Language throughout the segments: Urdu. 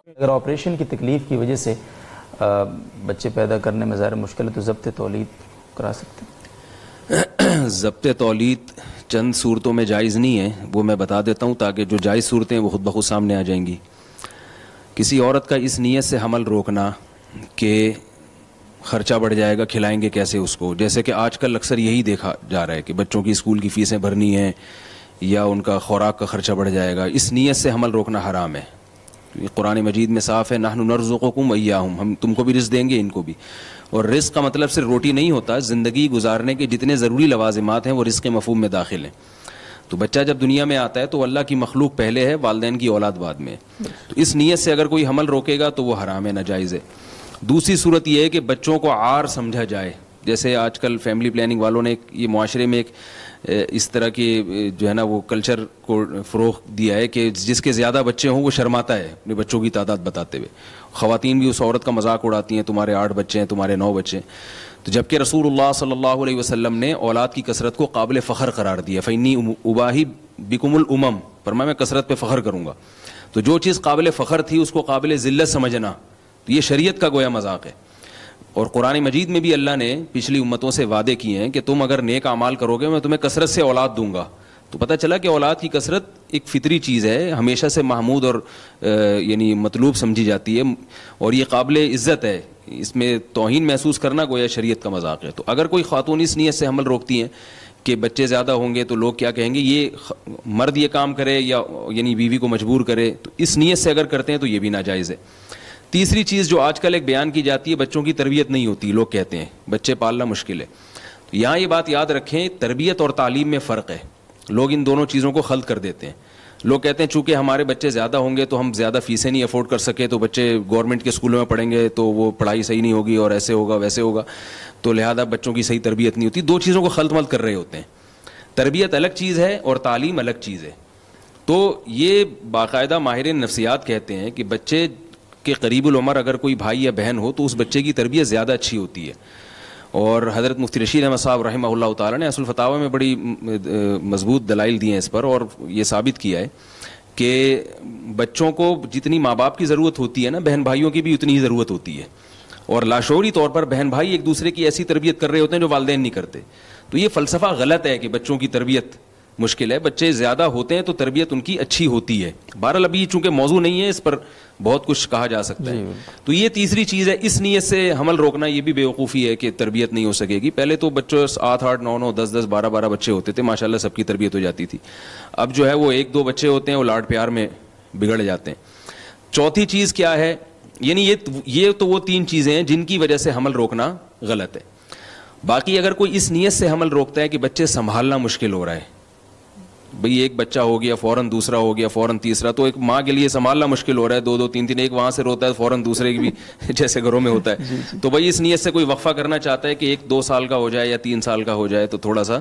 اگر آپریشن کی تکلیف کی وجہ سے بچے پیدا کرنے میں ظاہر مشکل ہے تو ضبط تولید کرا سکتے ہیں؟ ضبط تولید چند صورتوں میں جائز نہیں ہے، وہ میں بتا دیتا ہوں تاکہ جو جائز صورتیں وہ خود بخود سامنے آ جائیں گی۔ کسی عورت کا اس نیت سے حمل روکنا کہ خرچہ بڑھ جائے گا، کھلائیں گے کیسے اس کو، جیسے کہ آج کل اکثر یہی دیکھا جا رہا ہے کہ بچوں کی اسکول کی فیسیں بھرنی ہیں یا ان کا خوراک کا خرچہ بڑھ جائے گا، اس نیت سے حمل روکنا حرام ہے۔ قرآن مجید میں صاف ہے، نحن نرزقکم وإیاہم، ہم تم کو بھی رزق دیں گے ان کو بھی۔ اور رزق کا مطلب صرف روٹی نہیں ہوتا، زندگی گزارنے کے جتنے ضروری لوازمات ہیں وہ رزق مفہوم میں داخل ہیں۔ تو بچہ جب دنیا میں آتا ہے تو اللہ کی مخلوق پہلے ہے، والدین کی اولاد بعد میں، تو اس نیت سے اگر کوئی حمل روکے گا تو وہ حرام ہے، ناجائز ہے۔ دوسری صورت یہ ہے کہ بچوں کو عار سمجھا جائے، جیسے آج کل فیملی پلاننگ والوں نے یہ معاشرے میں ایک اس طرح کی جو ہے نا وہ کلچر کو فروغ دیا ہے کہ جس کے زیادہ بچے ہوں وہ شرماتا ہے اپنے بچوں کی تعداد بتاتے ہوئے۔ خواتین بھی اس عورت کا مذاق اڑاتی ہیں، تمہارے 8 بچے ہیں، تمہارے 9 بچے ہیں، تو جبکہ رسول اللہ صلی اللہ علیہ وسلم نے اولاد کی کثرت کو قابل فخر قرار دیا۔ فإنی اباہی بکم الامم، فرمایا میں کثرت پہ فخر کروں گا۔ تو جو چیز قابل فخر تھی اس کو قابل ذلت سمجھنا، تو یہ شریعت کا گویا مذاق ہے۔ اور قرآن مجید میں بھی اللہ نے پچھلی امتوں سے وعدے کیے ہیں کہ تم اگر نیک اعمال کرو گے میں تمہیں کثرت سے اولاد دوں گا۔ تو پتہ چلا کہ اولاد کی کثرت ایک فطری چیز ہے، ہمیشہ سے محمود اور یعنی مطلوب سمجھی جاتی ہے، اور یہ قابل عزت ہے، اس میں توہین محسوس کرنا گویا شریعت کا مذاق ہے۔ تو اگر کوئی خاتون اس نیت سے حمل روکتی ہیں کہ بچے زیادہ ہوں گے تو لوگ کیا کہیں گے، یہ مرد یہ کام کرے یا یعنی بیوی کو مجبور کرے، تو اس نیت سے اگر کرتے ہیں تو یہ بھی ناجائز ہے۔ تیسری چیز جو آج کل ایک بیان کی جاتی ہے، بچوں کی تربیت نہیں ہوتی، لوگ کہتے ہیں بچے پالنا مشکل ہے۔ تو یہاں یہ بات یاد رکھیں، تربیت اور تعلیم میں فرق ہے، لوگ ان دونوں چیزوں کو خلط کر دیتے ہیں۔ لوگ کہتے ہیں چونکہ ہمارے بچے زیادہ ہوں گے تو ہم زیادہ فیسیں نہیں افورڈ کر سکے، تو بچے گورنمنٹ کے اسکولوں میں پڑھیں گے تو وہ پڑھائی صحیح نہیں ہوگی اور ایسے ہوگا ویسے ہوگا، تو لہذا بچوں کی صحیح تربیت نہیں ہوتی۔ دو چیزوں کو خلط ملط کر رہے ہوتے ہیں، تربیت الگ چیز ہے اور تعلیم الگ چیز ہے۔ تو یہ باقاعدہ ماہرین نفسیات کہتے ہیں کہ بچے کہ قریب العمر اگر کوئی بھائی یا بہن ہو تو اس بچے کی تربیت زیادہ اچھی ہوتی ہے۔ اور حضرت مفتی رشید احمد صاحب رحمہ اللہ تعالیٰ نے اصل فتاوی میں بڑی مضبوط دلائل دی ہیں اس پر، اور یہ ثابت کیا ہے کہ بچوں کو جتنی ماں باپ کی ضرورت ہوتی ہے نا، بہن بھائیوں کی بھی اتنی ہی ضرورت ہوتی ہے، اور لاشعوری طور پر بہن بھائی ایک دوسرے کی ایسی تربیت کر رہے ہوتے ہیں جو والدین نہیں کرتے۔ تو یہ فلسفہ غلط ہے کہ بچوں کی تربیت مشکل ہے، بچے زیادہ ہوتے ہیں تو تربیت ان کی اچھی ہوتی ہے۔ بہرحال ابھی چونکہ موضوع نہیں ہے، اس پر بہت کچھ کہا جا سکتا ہے۔ تو یہ تیسری چیز ہے، اس نیت سے حمل روکنا یہ بھی بیوقوفی ہے کہ تربیت نہیں ہو سکے گی۔ پہلے تو بچوں 8 8 9 9 10 10 12 12 بچے ہوتے تھے، ماشاءاللہ سب کی تربیت ہو جاتی تھی۔ اب جو ہے وہ 1 2 بچے ہوتے ہیں، وہ لاڈ پیار میں بگڑ جاتے ہیں۔ چوتھی چیز کیا ہے، یعنی یہ تو وہ 3 چیزیں ہیں جن کی وجہ سے حمل روکنا غلط ہے۔ باقی اگر کوئی اس نیت سے حمل روکتا ہے کہ بچے سنبھالنا مشکل ہو رہا ہے، بھئی ایک بچہ ہو گیا فوراً دوسرا ہو گیا فوراً تیسرا، تو ایک ماں کے لیے سنبھالنا مشکل ہو رہا ہے، 2 2 3 3، ایک وہاں سے روتا ہے فوراً دوسرے کی بھی جیسے گھروں میں ہوتا ہے، تو بھئی اس نیت سے کوئی وقفہ کرنا چاہتا ہے کہ 1 2 سال کا ہو جائے یا 3 سال کا ہو جائے، تو تھوڑا سا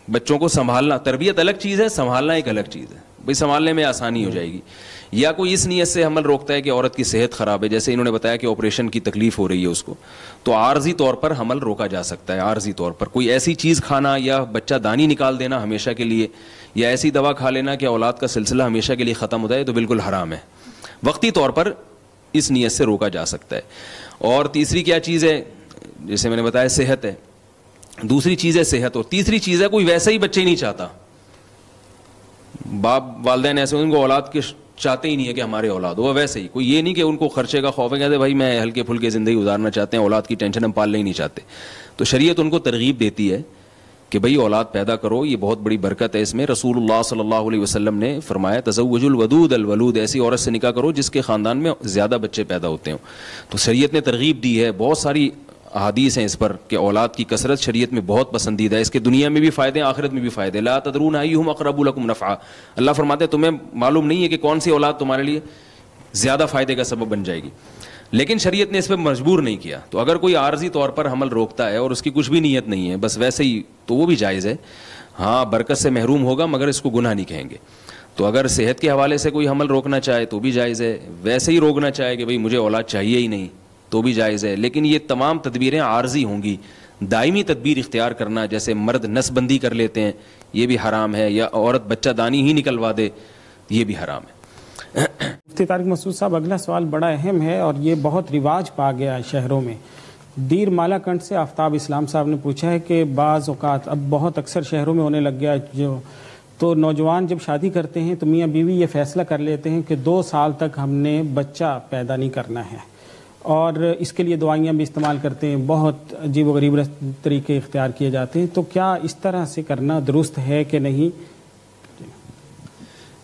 بچوں کو سنبھالنا، تربیت الگ چیز ہے، سنبھالنا ایک الگ چیز ہے، بھئی سنبھالنے میں آسانی ہو جائے گی۔ یا کوئی اس نیت سے حمل روکتا ہے کہ عورت کی صحت خراب ہے، جیسے انہوں نے بتایا کہ آپریشن کی تکلیف ہو رہی ہے اس کو، تو عارضی طور پر حمل روکا جا سکتا ہے۔ عارضی طور پر کوئی ایسی چیز کھانا یا بچہ دانی نکال دینا ہمیشہ کے لیے، یا ایسی دوا کھا لینا کہ اولاد کا سلسلہ ہمیشہ کے لیے ختم ہو جائے، تو بالکل حرام ہے۔ وقتی طور پر اس نیت سے روکا جا سکتا ہے۔ اور تیسری کیا چیز ہے، جیسے میں نے بتایا صحت ہے، دوسری چیز ہے صحت، اور تیسری چیز ہے کوئی ویسا ہی بچے ہی نہیں چاہتا، باپ والدین ایسے ان کو اولاد کے چاہتے ہی نہیں ہے کہ ہمارے اولاد ہو، ویسے ہی کوئی یہ نہیں کہ ان کو خرچے کا خوف ہے، کہتے بھائی میں ہلکے پھلکے زندگی گزارنا چاہتے ہیں، اولاد کی ٹینشن ہم پالنا ہی نہیں چاہتے۔ تو شریعت ان کو ترغیب دیتی ہے کہ بھئی اولاد پیدا کرو، یہ بہت بڑی برکت ہے اس میں۔ رسول اللہ صلی اللہ علیہ وسلم نے فرمایا تزوج الودود الولود، ایسی عورت سے نکاح کرو جس کے خاندان میں زیادہ بچے پیدا ہوتے ہوں۔ تو شریعت نے ترغیب دی ہے، بہت ساری احادیث ہیں اس پر کہ اولاد کی کثرت شریعت میں بہت پسندیدہ ہے، اس کے دنیا میں بھی فائدے ہیں آخرت میں بھی فائدے۔ لا تدرون ایہم اقرب لکم نفعا، اللہ فرماتے ہیں تمہیں معلوم نہیں ہے کہ کون سی اولاد تمہارے لیے زیادہ فائدے کا سبب بن جائے گی، لیکن شریعت نے اس پہ مجبور نہیں کیا۔ تو اگر کوئی عارضی طور پر حمل روکتا ہے اور اس کی کچھ بھی نیت نہیں ہے، بس ویسے ہی، تو وہ بھی جائز ہے۔ ہاں برکت سے محروم ہوگا مگر اس کو گناہ نہیں کہیں گے۔ تو اگر صحت کے حوالے سے کوئی حمل روکنا چاہے تو بھی جائز ہے، ویسے ہی روکنا چاہے کہ بھئی مجھے اولاد چاہیے ہی نہیں، تو بھی جائز ہے. لیکن یہ تمام تدبیریں عارضی ہوں گی. دائمی تدبیر اختیار کرنا جیسے مرد نس بندی کر لیتے ہیں یہ بھی حرام ہے, یا عورت بچہ دانی ہی نکلوا دے یہ بھی حرام ہے. مفتی طارق مسعود صاحب اگلا سوال بڑا اہم ہے اور یہ بہت رواج پا گیا ہے شہروں میں. دیر مالا کنڈ سے آفتاب اسلام صاحب نے پوچھا ہے کہ بعض اوقات اب بہت اکثر شہروں میں ہونے لگ گیا جو تو نوجوان جب شادی کرتے ہیں تو میاں بیوی یہ فیصلہ کر لیتے ہیں کہ 2 سال تک ہم نے بچہ پیدا نہیں کرنا ہے, اور اس کے لیے دعائیاں بھی استعمال کرتے ہیں, بہت عجیب و غریب طریقے اختیار کیے جاتے ہیں. تو کیا اس طرح سے کرنا درست ہے کہ نہیں؟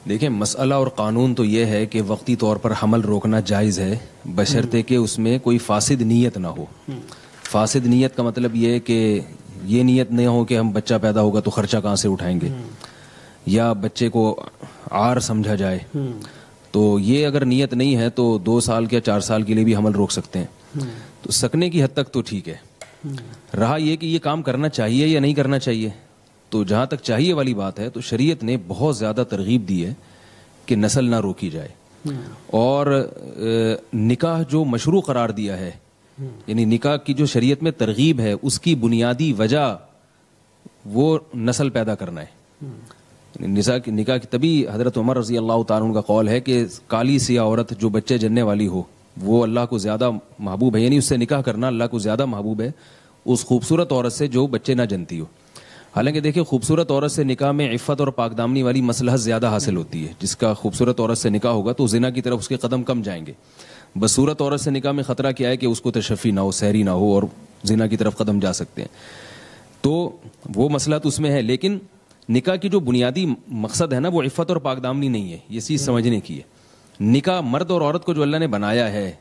دیکھیں مسئلہ اور قانون تو یہ ہے کہ وقتی طور پر حمل روکنا جائز ہے بشرطے کہ اس میں کوئی فاسد نیت نہ ہو. فاسد نیت کا مطلب یہ ہے کہ یہ نیت نہیں ہو کہ ہم بچہ پیدا ہوگا تو خرچہ کہاں سے اٹھائیں گے, یا بچے کو عار سمجھا جائے. تو یہ اگر نیت نہیں ہے تو 2 سال یا 4 سال کے لیے بھی حمل روک سکتے ہیں. تو سکنے کی حد تک تو ٹھیک ہے. رہا یہ کہ یہ کام کرنا چاہیے یا نہیں کرنا چاہیے, تو جہاں تک چاہیے والی بات ہے تو شریعت نے بہت زیادہ ترغیب دی ہے کہ نسل نہ روکی جائے. اور نکاح جو مشروع قرار دیا ہے, یعنی نکاح کی جو شریعت میں ترغیب ہے اس کی بنیادی وجہ وہ نسل پیدا کرنا ہے. نکاح کی تبھی حضرت عمر رضی اللہ تعالیٰ عنہ کا قول ہے کہ کالی سیاہ عورت جو بچے جننے والی ہو وہ اللہ کو زیادہ محبوب ہے, یعنی اس سے نکاح کرنا اللہ کو زیادہ محبوب ہے اس خوبصورت عورت سے جو بچے نہ جنتی ہو. حالانکہ دیکھیں خوبصورت عورت سے نکاح میں عفت اور پاک دامنی والی مصلحت زیادہ حاصل ہوتی ہے. جس کا خوبصورت عورت سے نکاح ہوگا تو زنا کی طرف اس کے قدم کم جائیں گے. بصورت عورت سے نکاح میں خطرہ کیا ہے کہ اس کو تشفی نہ ہو, سحری نہ ہو اور زنا کی طرف قدم جا سکتے ہیں. تو وہ مصلحت اس میں ہے, لیکن نکاح کی جو بنیادی مقصد ہے نا وہ عفت اور پاک دامنی نہیں ہے, یہ چیز سمجھنے کی ہے. نکاح مرد اور عورت کو جو اللہ نے بنایا ہے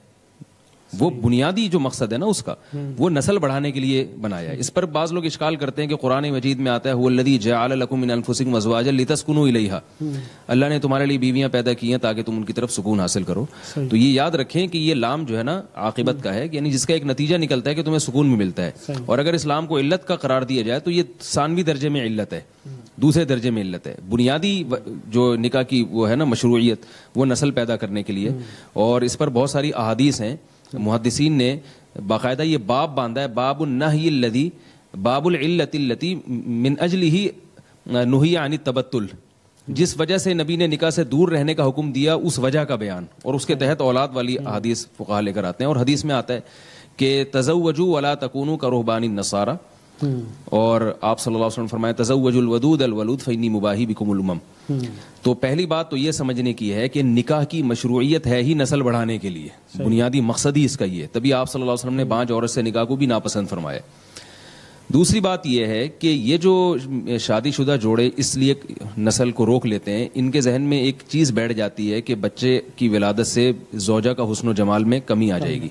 وہ بنیادی جو مقصد ہے نا اس کا وہ نسل بڑھانے کے لیے بنایا ہے. اس پر بعض لوگ اشکال کرتے ہیں کہ قرآن مجید میں آتا ہے هو الذی جعل لکم من انفسکم ازواجا لتسکنوا الیہا, اللہ نے تمہارے لیے بیویاں پیدا کی ہیں تاکہ تم ان کی طرف سکون حاصل کرو. تو یہ یاد رکھیں کہ یہ لام جو ہے نا عاقبت کا ہے, یعنی جس کا ایک نتیجہ نکلتا ہے کہ تمہیں سکون بھی ملتا ہے. اور اگر اسلام کو علت کا قرار دیا جائے تو یہ ثانوی درجے میں علت ہے, دوسرے درجے میں علت ہے. بنیادی جو نکاح کی وہ ہے نا مشروعیت وہ نسل پیدا کرنے کے لیے, اور اس پر بہت ساری احادیث ہیں. محدثین نے باقاعدہ یہ باب باندھا ہے, باب النہی الذی باب العلت التی من اجلہ نہی عن التبتل, جس وجہ سے نبی نے نکاح سے دور رہنے کا حکم دیا اس وجہ کا بیان, اور اس کے تحت اولاد والی احادیث فقہا لے کر آتے ہیں. اور حدیث میں آتا ہے کہ تزوجوا ولا تکونوا کرہبان النصارى, اور آپ صلی اللہ علیہ وسلم فرمائے تزوجوا الودود الولود فانی مباہی بکم الامم. تو پہلی بات تو یہ سمجھنے کی ہے کہ نکاح کی مشروعیت ہے ہی نسل بڑھانے کے لیے, بنیادی مقصد ہی اس کا یہ ہے. تبھی آپ صلی اللہ علیہ وسلم نے بانج عورت سے نکاح کو بھی ناپسند فرمایا. دوسری بات یہ ہے کہ یہ جو شادی شدہ جوڑے اس لیے نسل کو روک لیتے ہیں, ان کے ذہن میں ایک چیز بیٹھ جاتی ہے کہ بچے کی ولادت سے زوجہ کا حسن و جمال میں کمی آ جائے گی.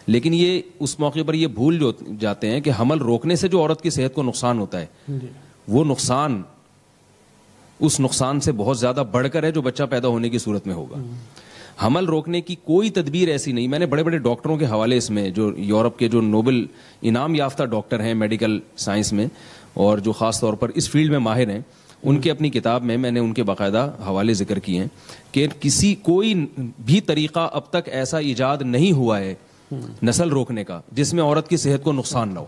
لیکن یہ اس موقع پر یہ بھول جاتے ہیں کہ حمل روکنے سے جو عورت کی صحت کو نقصان ہوتا ہے وہ نقصان اس نقصان سے بہت زیادہ بڑھ کر ہے جو بچہ پیدا ہونے کی صورت میں ہوگا. حمل روکنے کی کوئی تدبیر ایسی نہیں. میں نے بڑے بڑے ڈاکٹروں کے حوالے اس میں جو یورپ کے جو نوبل انعام یافتہ ڈاکٹر ہیں میڈیکل سائنس میں اور جو خاص طور پر اس فیلڈ میں ماہر ہیں, ان کے اپنی کتاب میں نے ان کے باقاعدہ حوالے ذکر کیے ہیں کہ کوئی بھی طریقہ اب تک ایسا ایجاد نہیں ہوا ہے نسل روکنے کا جس میں عورت کی صحت کو نقصان نہ ہو.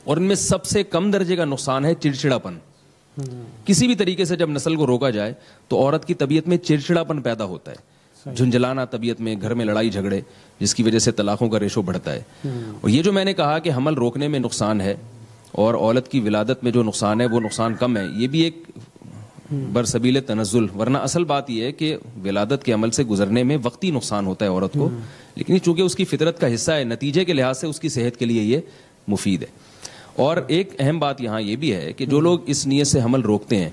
اور ان میں سب سے کم درجے کا نقصان ہے چڑچڑاپن. کسی بھی طریقے سے جب نسل کو روکا جائے تو عورت کی طبیعت میں چڑچڑاپن پیدا ہوتا ہے, جھنجھلانا طبیعت میں, گھر میں لڑائی جھگڑے, جس کی وجہ سے طلاقوں کا ریشو بڑھتا ہے. اور یہ جو میں نے کہا کہ حمل روکنے میں نقصان ہے اور عورت کی ولادت میں جو نقصان ہے وہ نقصان کم ہے, یہ بھی ایک برسبیل تنزل. ورنہ اصل بات یہ ہے کہ ولادت کے عمل سے گزرنے میں وقتی نقصان ہوتا ہے عورت کو, لیکن چونکہ اس کی فطرت کا حصہ ہے نتیجے کے لحاظ سے اس کی صحت کے لیے یہ مفید ہے. اور ایک اہم بات یہاں یہ بھی ہے کہ جو لوگ اس نیت سے حمل روکتے ہیں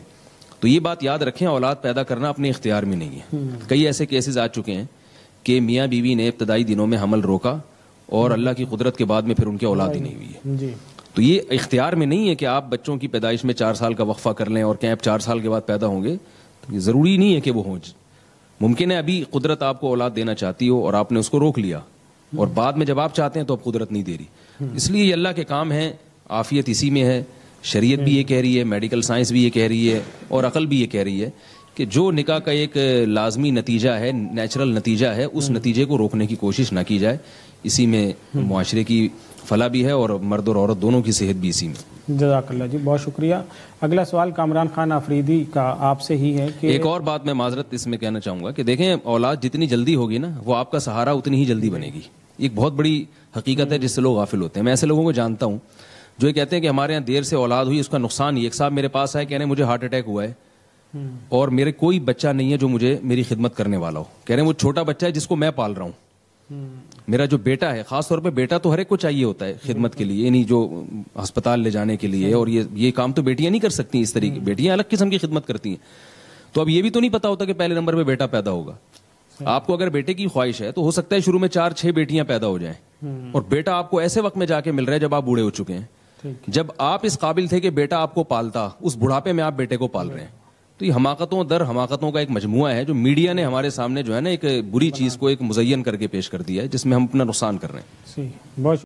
تو یہ بات یاد رکھیں اولاد پیدا کرنا اپنے اختیار میں نہیں ہے. کئی ایسے کیسز آ چکے ہیں کہ میاں بیوی نے ابتدائی دنوں میں حمل روکا اور اللہ کی قدرت کے بعد میں پھر ان کی اولاد ہی نہیں ہوئی ہے. تو یہ اختیار میں نہیں ہے کہ آپ بچوں کی پیدائش میں 4 سال کا وقفہ کر لیں اور کہیں آپ 4 سال کے بعد پیدا ہوں گے. تو یہ ضروری نہیں ہے کہ وہ ہوں. ممکن ہے ابھی قدرت آپ کو اولاد دینا چاہتی ہو اور آپ نے اس کو روک لیا, اور بعد میں جب آپ چاہتے ہیں تو اب قدرت نہیں دے رہی. اس لیے یہ اللہ کے کام ہیں, عافیت اسی میں ہے. شریعت بھی یہ کہہ رہی ہے, میڈیکل سائنس بھی یہ کہہ رہی ہے, اور عقل بھی یہ کہہ رہی ہے کہ جو نکاح کا ایک لازمی نتیجہ ہے, نیچرل نتیجہ ہے, اس نتیجے کو روکنے کی کوشش نہ کی جائے. اسی میں معاشرے کی فلاح بھی ہے اور مرد اور عورت دونوں کی صحت بھی اسی میں. جزاک اللہ جی, بہت شکریہ. اگلا سوال کامران خان آفریدی کا آپ سے ہی ہے کہ ایک اور بات میں معذرت اس میں کہنا چاہوں گا کہ دیکھیں, اولاد جتنی جلدی ہوگی نا, وہ آپ کا سہارا اتنی ہی جلدی بنے گی. ایک بہت بڑی حقیقت ہے جس سے لوگ غافل ہوتے ہیں. میں ایسے لوگوں کو جانتا ہوں جو یہ کہتے ہیں کہ ہمارے یہاں دیر سے اولاد ہوئی, اس کا نقصان ہی. ایک صاحب میرے پاس آئے, کہہ رہے ہیں مجھے ہارٹ اٹیک ہوا ہے اور میرے کوئی بچہ نہیں ہے جو مجھے میری خدمت کرنے والا ہو. کہہ رہے ہیں وہ چھوٹا بچہ ہے جس کو میں پال رہا ہوں. میرا جو بیٹا ہے, خاص طور پہ بیٹا تو ہر ایک کو چاہیے ہوتا ہے خدمت کے لیے, یعنی جو ہسپتال لے جانے کے لیے, اور یہ کام تو بیٹیاں نہیں کر سکتی اس طریقے. بیٹیاں الگ قسم کی خدمت کرتی ہیں. تو اب یہ بھی تو نہیں پتا ہوتا کہ پہلے نمبر پہ بیٹا پیدا ہوگا. آپ کو اگر بیٹے کی خواہش ہے تو ہو سکتا ہے شروع میں 4-6 بیٹیاں پیدا ہو جائیں, اور بیٹا آپ کو ایسے وقت میں جا کے مل رہا ہے جب آپ بوڑھے ہو چکے ہیں. جب آپ اس قابل تھے کہ بیٹا آپ کو پالتا, اس بڑھاپے میں آپ بیٹے کو پال رہے ہیں. تو یہ حماقتوں در حماقتوں کا ایک مجموعہ ہے جو میڈیا نے ہمارے سامنے جو ہے نا ایک بری چیز کو ایک مزین کر کے پیش کر دیا ہے, جس میں ہم اپنا نقصان کر رہے ہیں. بہت